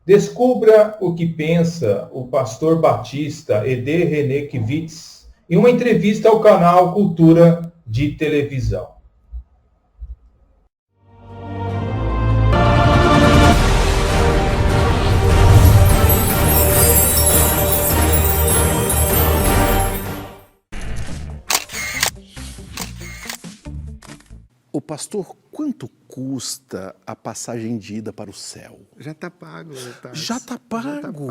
Descubra o que pensa o pastor batista Eder Renekiewicz em uma entrevista ao canal Cultura de Televisão. Ô pastor, quanto custa a passagem de ida para o céu? Já está pago. Já está pago? Já tá pago.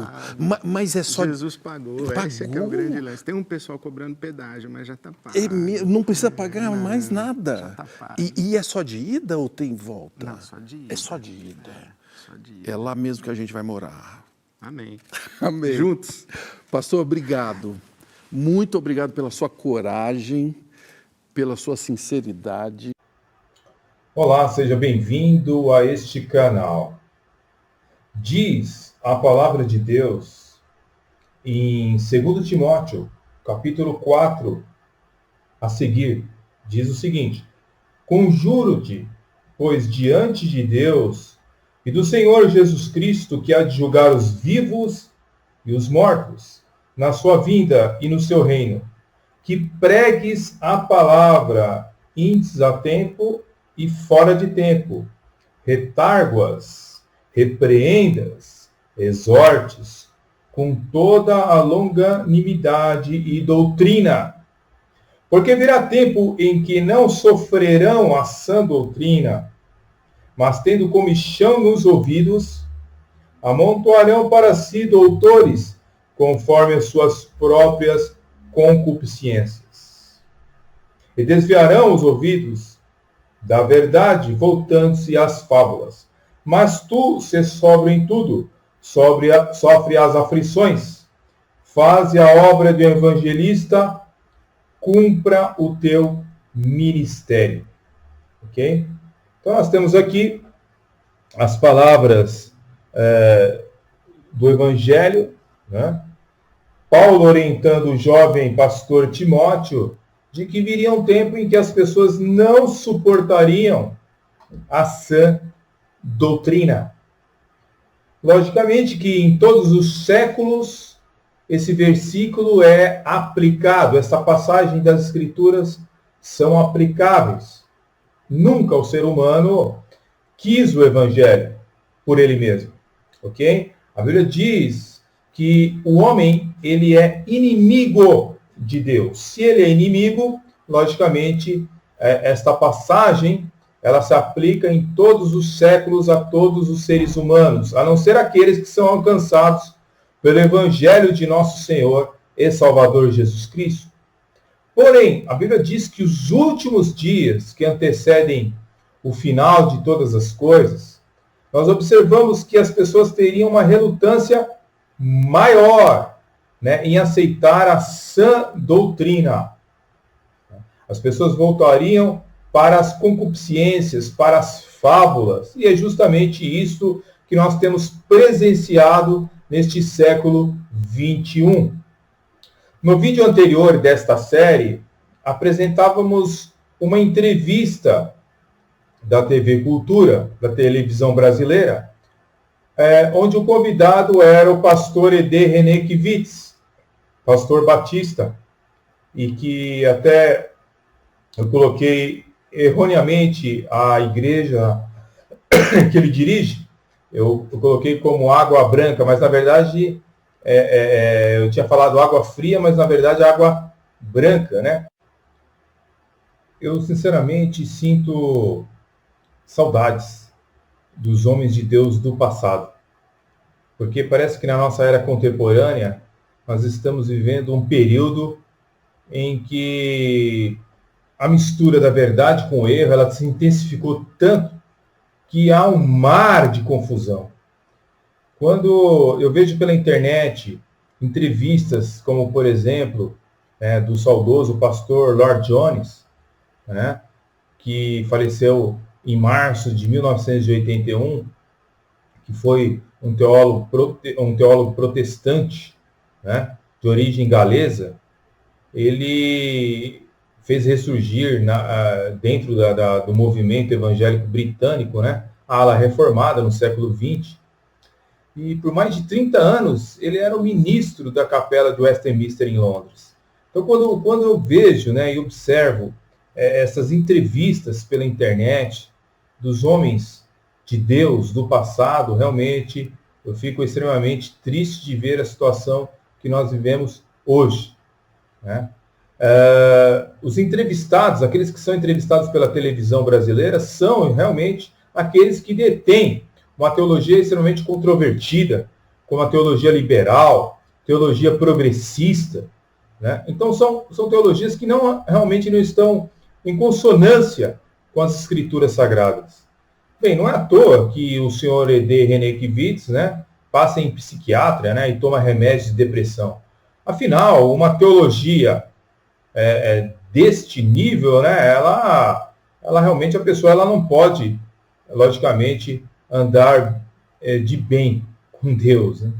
Mas é só... Jesus pagou. Esse aqui é o grande lance. Tem um pessoal cobrando pedágio, mas já está pago. Não precisa pagar mais nada. Já está pago. E é só de ida ou tem volta? Não, só de ida. É só de ida. Só de ida. É lá mesmo que a gente vai morar. Amém. Amém. Juntos. Pastor, obrigado. Muito obrigado pela sua coragem, pela sua sinceridade. Olá, seja bem-vindo a este canal. Diz a palavra de Deus em 2 Timóteo, capítulo 4, a seguir, diz o seguinte: Conjuro-te, pois diante de Deus e do Senhor Jesus Cristo, que há de julgar os vivos e os mortos, na sua vinda e no seu reino, que pregues a palavra índices a tempo e fora de tempo, retarguas, repreendas, exortes, com toda a longanimidade e doutrina. Porque virá tempo em que não sofrerão a sã doutrina, mas tendo comichão nos ouvidos, amontoarão para si doutores, conforme as suas próprias concupiscências. E desviarão os ouvidos da verdade, voltando-se às fábulas. Mas tu, se sóbrio em tudo, sofre as aflições, faze a obra do evangelista, cumpra o teu ministério. Ok? Então nós temos aqui as palavras do evangelho, né? Paulo orientando o jovem pastor Timóteo de que viria um tempo em que as pessoas não suportariam a sã doutrina. Logicamente que em todos os séculos esse versículo é aplicado, essa passagem das Escrituras são aplicáveis. Nunca o ser humano quis o Evangelho por ele mesmo, ok? A Bíblia diz que o homem, ele é inimigo de Deus. Se ele é inimigo, logicamente, esta passagem, ela se aplica em todos os séculos a todos os seres humanos, a não ser aqueles que são alcançados pelo Evangelho de nosso Senhor e Salvador Jesus Cristo. Porém, a Bíblia diz que os últimos dias que antecedem o final de todas as coisas, nós observamos que as pessoas teriam uma relutância maior, né, em aceitar a sã doutrina. As pessoas voltariam para as concupiscências, para as fábulas, e é justamente isso que nós temos presenciado neste século 21. No vídeo anterior desta série, apresentávamos uma entrevista da TV Cultura, da televisão brasileira, onde o convidado era o pastor Eder Renekiewicz, pastor batista, e que até eu coloquei erroneamente a igreja que ele dirige, eu coloquei como Água Branca, mas na verdade eu tinha falado água fria, mas na verdade água branca, né? Eu sinceramente sinto saudades dos homens de Deus do passado, porque parece que na nossa era contemporânea nós estamos vivendo um período em que a mistura da verdade com o erro, ela se intensificou tanto que há um mar de confusão. Quando eu vejo pela internet entrevistas, como por exemplo, do saudoso pastor Lloyd Jones, né, que faleceu em março de 1981, que foi um teólogo protestante, né, de origem galesa, ele fez ressurgir dentro do movimento evangélico britânico, né, a ala reformada no século XX. e por mais de 30 anos ele era o ministro da capela de Westminster em Londres. Então, quando eu vejo, né, e observo essas entrevistas pela internet dos homens de Deus do passado, realmente eu fico extremamente triste de ver a situação que nós vivemos hoje, né? Os entrevistados, aqueles que são entrevistados pela televisão brasileira, são realmente aqueles que detêm uma teologia extremamente controvertida, como a teologia liberal, teologia progressista, né? Então são teologias que realmente não estão em consonância com as escrituras sagradas. Bem, não é à toa que o senhor E.D. René Kivitz, né, passa em psiquiatra, né, e toma remédios de depressão. Afinal, uma teologia deste nível, né, ela realmente, a pessoa ela não pode, logicamente, andar de bem com Deus, né?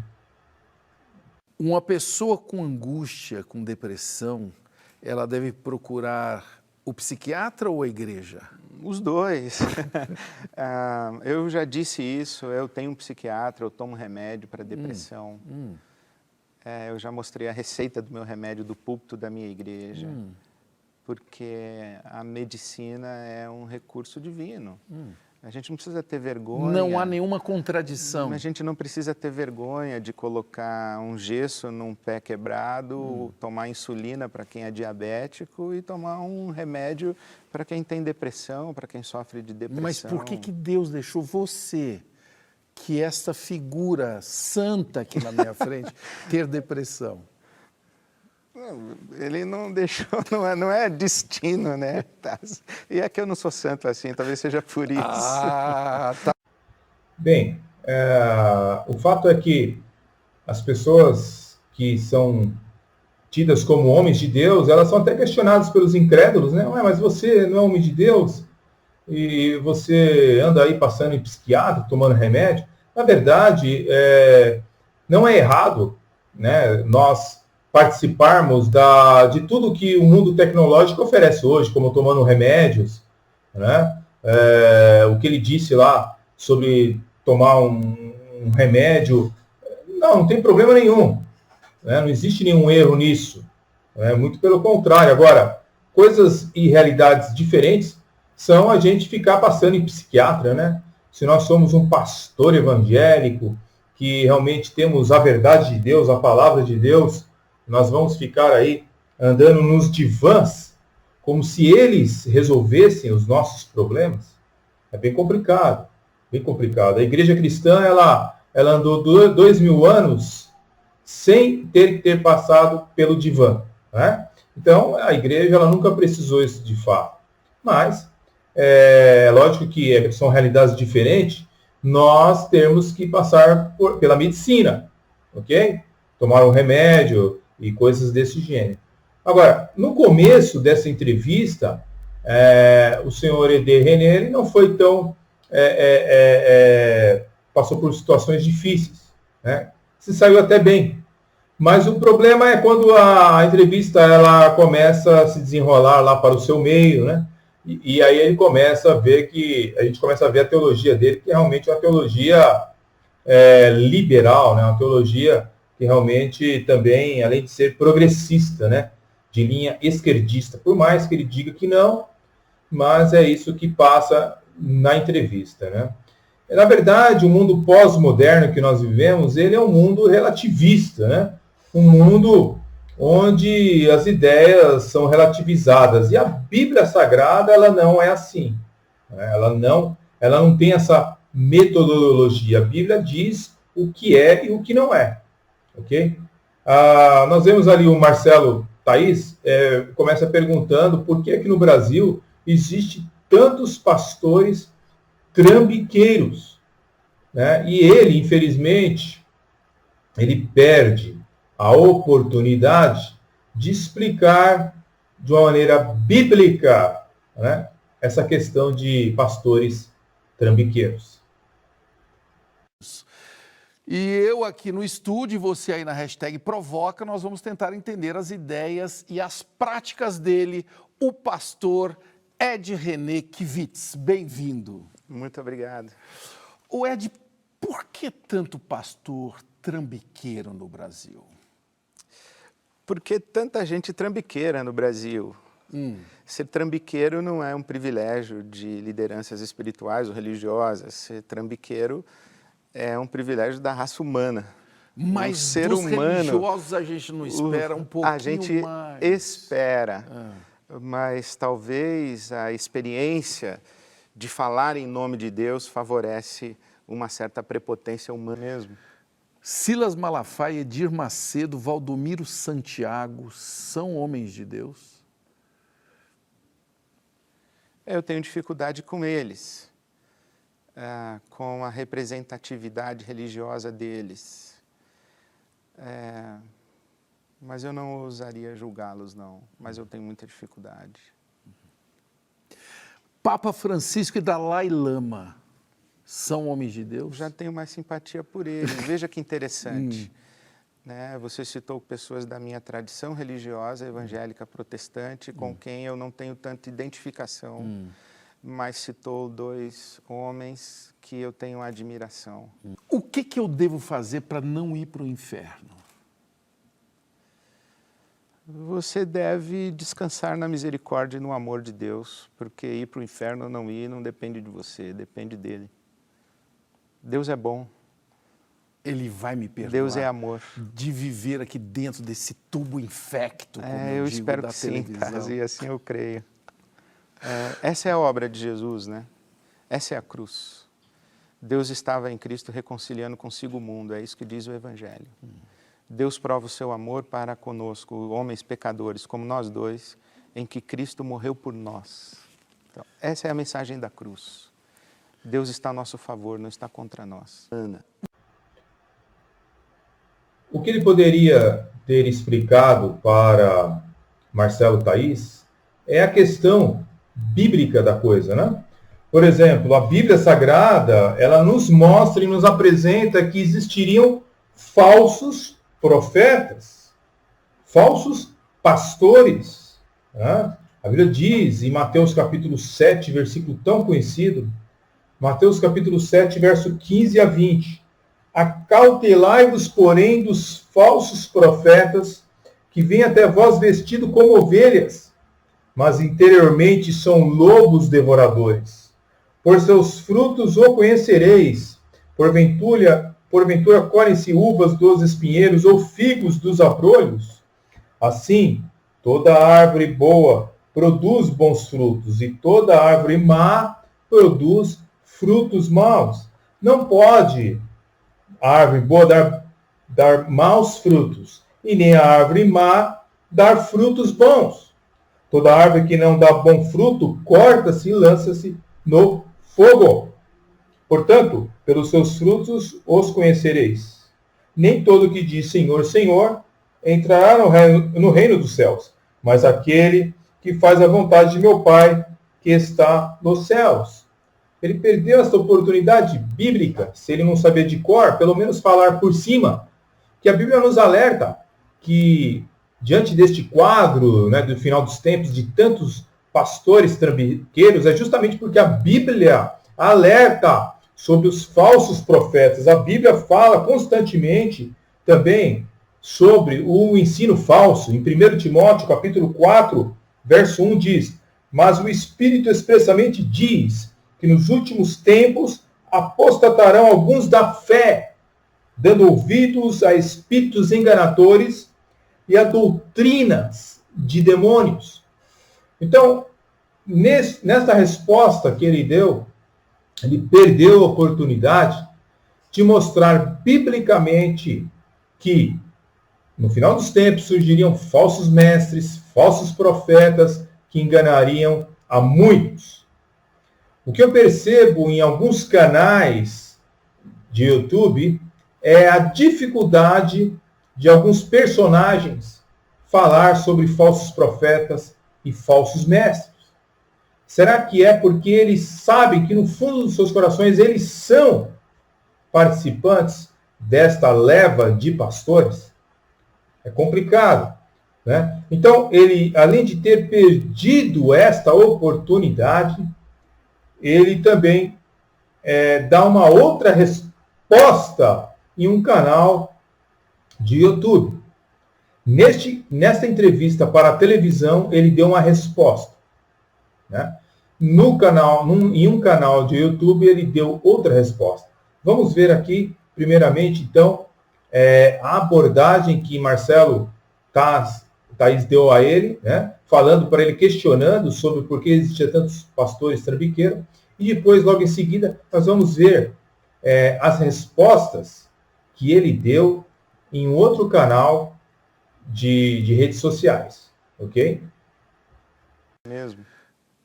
Uma pessoa com angústia, com depressão, ela deve procurar o psiquiatra ou a igreja? Os dois. Eu já disse isso, eu tenho um psiquiatra, eu tomo remédio para depressão. Eu já mostrei a receita do meu remédio do púlpito da minha igreja, porque a medicina é um recurso divino. A gente não precisa ter vergonha. Não há nenhuma contradição. A gente não precisa ter vergonha de colocar um gesso num pé quebrado, tomar insulina para quem é diabético e tomar um remédio para quem tem depressão, para quem sofre de depressão. Mas por que Deus deixou você, que esta figura santa aqui na minha frente, ter depressão? Ele não deixou, não é destino, né? E é que eu não sou santo assim, talvez seja por isso. Tá. Bem, o fato é que as pessoas que são tidas como homens de Deus, elas são até questionadas pelos incrédulos, né? Ué, mas você não é homem de Deus? E você anda aí passando em psiquiatra, tomando remédio? Na verdade, não é errado, né, nós participarmos de tudo que o mundo tecnológico oferece hoje, como tomando remédios, né? O que ele disse lá sobre tomar um remédio, não tem problema nenhum, né? Não existe nenhum erro nisso, né? Muito pelo contrário. Agora, coisas e realidades diferentes são a gente ficar passando em psiquiatra, né? Se nós somos um pastor evangélico, que realmente temos a verdade de Deus, a palavra de Deus, nós vamos ficar aí andando nos divãs, como se eles resolvessem os nossos problemas? É bem complicado, bem complicado. A igreja cristã, ela andou 2000 anos sem ter passado pelo divã, né? Então, a igreja ela nunca precisou isso de fato. Mas, lógico que são realidades diferentes, nós temos que passar pela medicina, ok? Tomar um remédio e coisas desse gênero. Agora, no começo dessa entrevista, o senhor E.D. René ele não foi tão... passou por situações difíceis, né? Se saiu até bem. Mas o problema é quando a entrevista ela começa a se desenrolar lá para o seu meio, né? E aí ele começa a ver a gente começa a ver a teologia dele, que é realmente uma teologia liberal, né? Uma teologia que realmente também, além de ser progressista, né? De linha esquerdista, por mais que ele diga que não, mas é isso que passa na entrevista, né? Na verdade, o mundo pós-moderno que nós vivemos, ele é um mundo relativista, né? Um mundo onde as ideias são relativizadas. E a Bíblia Sagrada, ela não é assim, né? Ela não tem essa metodologia. A Bíblia diz o que é e o que não é. Ok? Nós vemos ali o Marcelo Thaís, começa perguntando por que aqui no Brasil existe tantos pastores trambiqueiros, né? E ele, infelizmente, ele perde a oportunidade de explicar de uma maneira bíblica, né, essa questão de pastores trambiqueiros. E eu aqui no estúdio, você aí na hashtag Provoca, nós vamos tentar entender as ideias e as práticas dele, o pastor E.D. René Kivitz. Bem-vindo. Muito obrigado. O Ed, Por que tanto pastor trambiqueiro no Brasil? Porque tanta gente trambiqueira no Brasil. Ser trambiqueiro não é um privilégio de lideranças espirituais ou religiosas. Ser trambiqueiro é um privilégio da raça humana. Mas ser dos humano, religiosos a gente não espera um pouquinho mais? A gente espera, mas talvez a experiência de falar em nome de Deus favorece uma certa prepotência humana mesmo. Silas Malafaia, Edir Macedo, Valdomiro Santiago são homens de Deus? Eu tenho dificuldade com eles, com a representatividade religiosa deles. Mas eu não ousaria julgá-los, não. Mas eu tenho muita dificuldade. Papa Francisco e Dalai Lama são homens de Deus? Já tenho mais simpatia por eles. Veja que interessante. Né? Você citou pessoas da minha tradição religiosa, evangélica, protestante, com quem eu não tenho tanta identificação, mas citou 2 homens que eu tenho admiração. O que eu devo fazer para não ir para o inferno? Você deve descansar na misericórdia e no amor de Deus, porque ir para o inferno ou não ir não depende de você, depende dele. Deus é bom. Ele vai me perdoar. Deus é amor. De viver aqui dentro desse tubo infecto, como eu digo, espero da que televisão. Sim, e assim eu creio. Essa é a obra de Jesus, né? Essa é a cruz. Deus estava em Cristo reconciliando consigo o mundo, é isso que diz o Evangelho. Deus prova o seu amor para conosco, homens pecadores, como nós dois, em que Cristo morreu por nós. Então, essa é a mensagem da cruz. Deus está a nosso favor, não está contra nós. Ana. O que ele poderia ter explicado para Marcelo Thaís é a questão bíblica da coisa, né? Por exemplo, a Bíblia Sagrada, ela nos mostra e nos apresenta que existiriam falsos profetas, falsos pastores. Né? A Bíblia diz em Mateus capítulo 7, versículo tão conhecido, Mateus capítulo 7, verso 15 a 20. Acautelai-vos, porém, dos falsos profetas, que vêm até vós vestidos como ovelhas, mas interiormente são lobos devoradores. Por seus frutos o conhecereis. Porventura colhem-se uvas dos espinheiros ou figos dos abrolhos? Assim, toda árvore boa produz bons frutos, e toda árvore má produz frutos maus. Não pode a árvore boa dar maus frutos, e nem a árvore má dar frutos bons. Toda árvore que não dá bom fruto, corta-se e lança-se no fogo. Portanto, pelos seus frutos os conhecereis. Nem todo que diz Senhor, Senhor, entrará no reino dos céus, mas aquele que faz a vontade de meu Pai, que está nos céus. Ele perdeu essa oportunidade bíblica, se ele não saber de cor, pelo menos falar por cima, que a Bíblia nos alerta que, diante deste quadro, né, do final dos tempos, de tantos pastores trambiqueiros, é justamente porque a Bíblia alerta sobre os falsos profetas. A Bíblia fala constantemente também sobre o ensino falso. Em 1 Timóteo, capítulo 4, verso 1 diz: mas o Espírito expressamente diz que nos últimos tempos apostatarão alguns da fé, dando ouvidos a espíritos enganadores e a doutrinas de demônios. Então, nessa resposta que ele deu, ele perdeu a oportunidade de mostrar biblicamente que, no final dos tempos, surgiriam falsos mestres, falsos profetas que enganariam a muitos. O que eu percebo em alguns canais de YouTube é a dificuldade de alguns personagens falar sobre falsos profetas e falsos mestres. Será que é porque eles sabem que no fundo dos seus corações eles são participantes desta leva de pastores? É complicado, né? Então, ele, além de ter perdido esta oportunidade, ele também dá uma outra resposta posta em um canal de YouTube. Nesta entrevista para a televisão, ele deu uma resposta, né? Em um canal de YouTube, ele deu outra resposta. Vamos ver aqui, primeiramente, então, a abordagem que Marcelo Thaís deu a ele, né? Falando para ele, questionando sobre por que existia tantos pastores trambiqueiros. E depois, logo em seguida, nós vamos ver as respostas que ele deu em um outro canal de redes sociais, ok? Mesmo.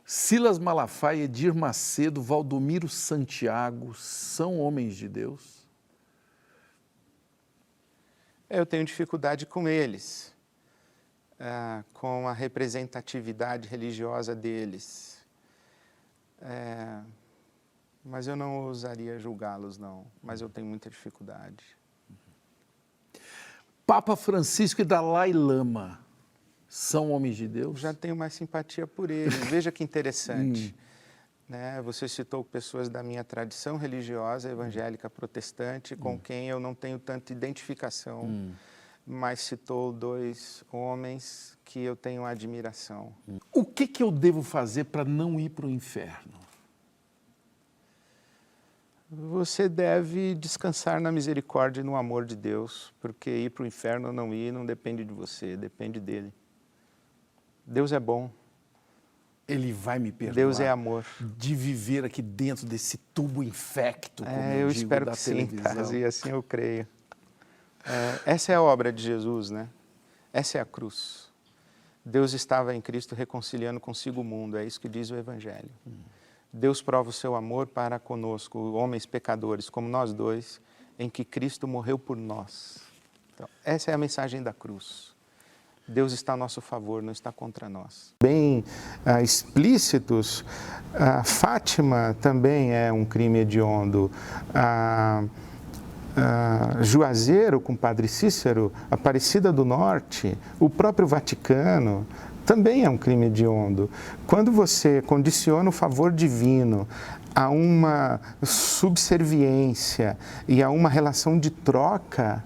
Silas Malafaia, Edir Macedo, Valdomiro Santiago são homens de Deus? Eu tenho dificuldade com eles, com a representatividade religiosa deles. Mas eu não ousaria julgá-los, não. Mas eu tenho muita dificuldade. Papa Francisco e Dalai Lama são homens de Deus? Já tenho mais simpatia por eles. Veja que interessante. Né? Você citou pessoas da minha tradição religiosa, evangélica, protestante, com quem eu não tenho tanta identificação, mas citou 2 homens que eu tenho admiração. O que eu devo fazer para não ir para o inferno? Você deve descansar na misericórdia e no amor de Deus, porque ir para o inferno ou não ir não depende de você, depende dele. Deus é bom. Ele vai me perdoar. Deus é amor. De viver aqui dentro desse tubo infecto, como eu digo, espero da que televisão. sim, e assim eu creio. Essa é a obra de Jesus, né? Essa é a cruz. Deus estava em Cristo reconciliando consigo o mundo, é isso que diz o Evangelho. Deus prova o seu amor para conosco, homens pecadores como nós dois, em que Cristo morreu por nós. Então, essa é a mensagem da cruz. Deus está a nosso favor, não está contra nós. Bem explícitos, Fátima também é um crime hediondo. Juazeiro com Padre Cícero, Aparecida do Norte, o próprio Vaticano, também é um crime hediondo. Quando você condiciona o favor divino a uma subserviência e a uma relação de troca,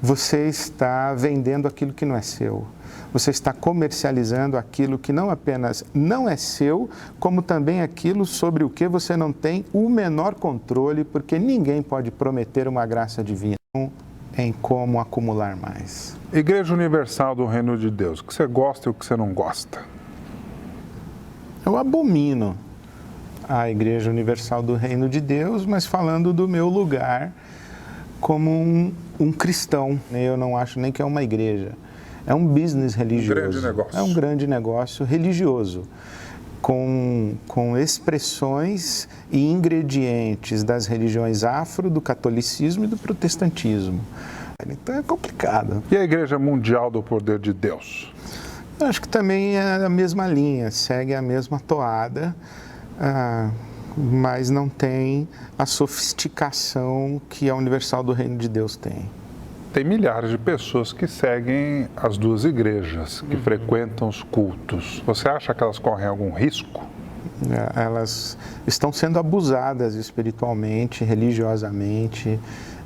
você está vendendo aquilo que não é seu. Você está comercializando aquilo que não apenas não é seu, como também aquilo sobre o que você não tem o menor controle, porque ninguém pode prometer uma graça divina em como acumular mais. Igreja Universal do Reino de Deus, o que você gosta e o que você não gosta? Eu abomino a Igreja Universal do Reino de Deus, mas falando do meu lugar como um cristão. Eu não acho nem que é uma igreja. É um business religioso. Um grande negócio. É um grande negócio religioso, com expressões e ingredientes das religiões afro, do catolicismo e do protestantismo. Então é complicado. E a Igreja Mundial do Poder de Deus? Eu acho que também é a mesma linha, segue a mesma toada, mas não tem a sofisticação que a Universal do Reino de Deus tem. Tem milhares de pessoas que seguem as duas igrejas, que frequentam os cultos. Você acha que elas correm algum risco? Elas estão sendo abusadas espiritualmente, religiosamente,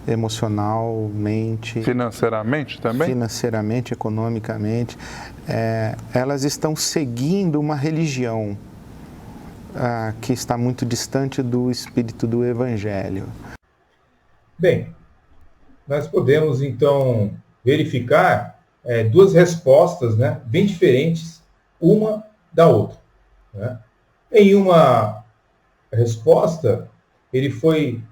emocionalmente. Financeiramente também? Financeiramente, economicamente. Elas estão seguindo uma religião que está muito distante do espírito do Evangelho. Bem, nós podemos, então, verificar 2 respostas, né, bem diferentes, uma da outra. Né? Em uma resposta, ele foi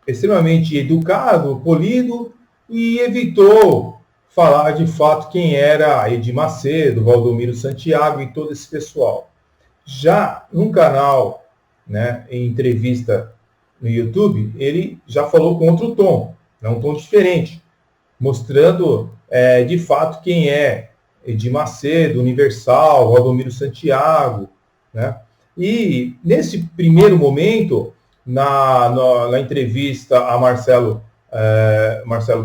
extremamente educado, polido, e evitou falar de fato quem era Edir Macedo, Valdomiro Santiago e todo esse pessoal. Já num canal, né, em entrevista no YouTube, ele já falou com outro tom, um tom diferente, mostrando de fato quem é Edir Macedo, Universal, Valdomiro Santiago, né? E nesse primeiro momento, na entrevista a Marcelo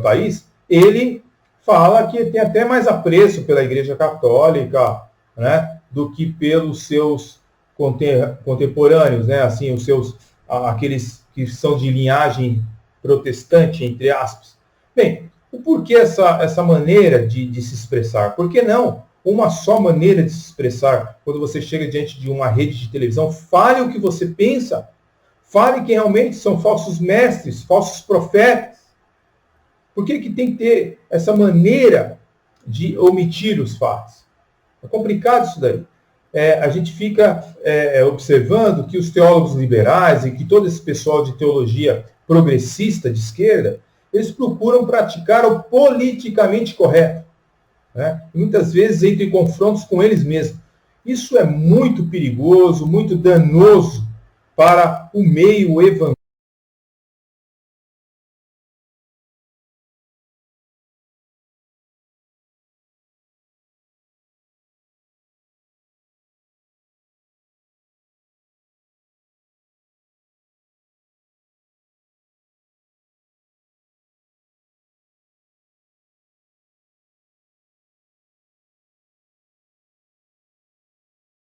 Thaís, ele fala que tem até mais apreço pela Igreja Católica, né, do que pelos seus contemporâneos, né, assim, aqueles que são de linhagem protestante, entre aspas. Bem, o porquê essa maneira de se expressar? Por que não uma só maneira de se expressar? Quando você chega diante de uma rede de televisão, fale o que você pensa. Fale que realmente são falsos mestres, falsos profetas. Por que tem que ter essa maneira de omitir os fatos? É complicado isso daí. A gente fica observando que os teólogos liberais e que todo esse pessoal de teologia progressista de esquerda, eles procuram praticar o politicamente correto, né? E muitas vezes entram em confrontos com eles mesmos. Isso é muito perigoso, muito danoso para o meio evangélico.